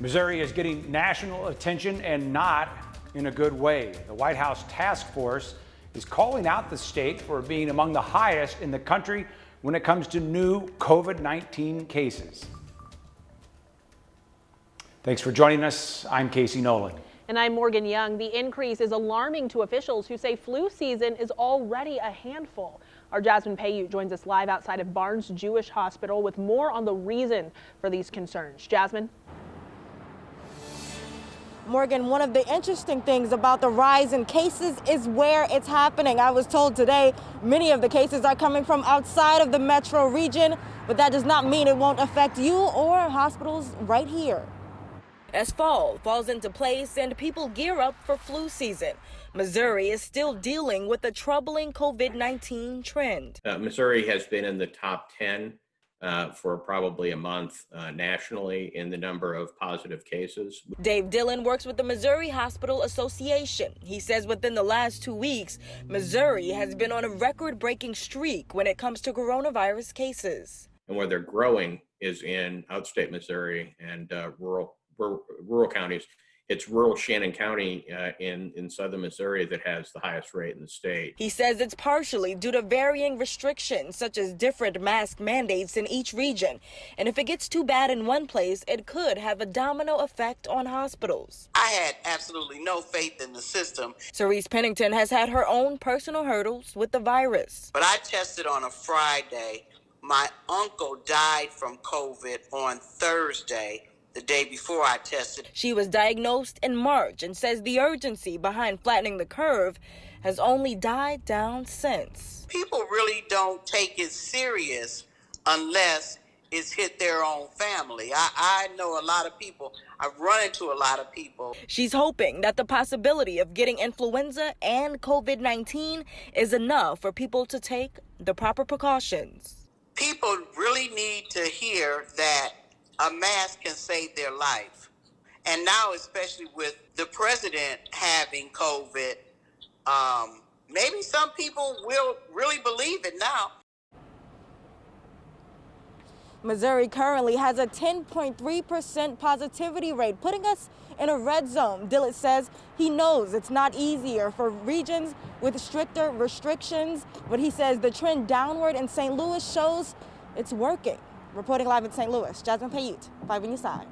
Missouri is getting national attention and not in a good way. The White House task force is calling out the state for being among the highest in the country when it comes to new COVID-19 cases. Thanks for joining us. I'm Casey Nolan. And I'm Morgan Young. The increase is alarming to officials who say flu season is already a handful. Our Jasmine Payute joins us live outside of Barnes Jewish Hospital with more on the reason for these concerns. Jasmine? Morgan, one of the interesting things about the rise in cases is where it's happening. I was told today many of the cases are coming from outside of the metro region, but that does not mean it won't affect you or hospitals right here. As fall falls into place and people gear up for flu season, Missouri is still dealing with a troubling COVID-19 trend. Missouri has been in the top 10 for probably a month nationally in the number of positive cases. Dave Dillon works with the Missouri Hospital Association. He says within the last 2 weeks, Missouri has been on a record-breaking streak when it comes to coronavirus cases. And where they're growing is in outstate Missouri and rural counties. It's rural Shannon County in southern Missouri that has the highest rate in the state. He says it's partially due to varying restrictions, such as different mask mandates in each region. And if it gets too bad in one place, it could have a domino effect on hospitals. I had absolutely no faith in the system. Cerise Pennington has had her own personal hurdles with the virus. But I tested on a Friday. My uncle died from COVID on Thursday, the day before I tested. She was diagnosed in March and says the urgency behind flattening the curve has only died down since. People really don't take it serious unless it's hit their own family. I know a lot of people. I've run into a lot of people. She's hoping that the possibility of getting influenza and COVID-19 is enough for people to take the proper precautions. People really need to hear that a mask can save their life. And now, especially with the president having COVID, maybe some people will really believe it now. Missouri currently has a 10.3% positivity rate, putting us in a red zone. Dillon says he knows it's not easier for regions with stricter restrictions, but he says the trend downward in St. Louis shows it's working. Reporting live in St. Louis, Jasmine Payute, 5 News Side.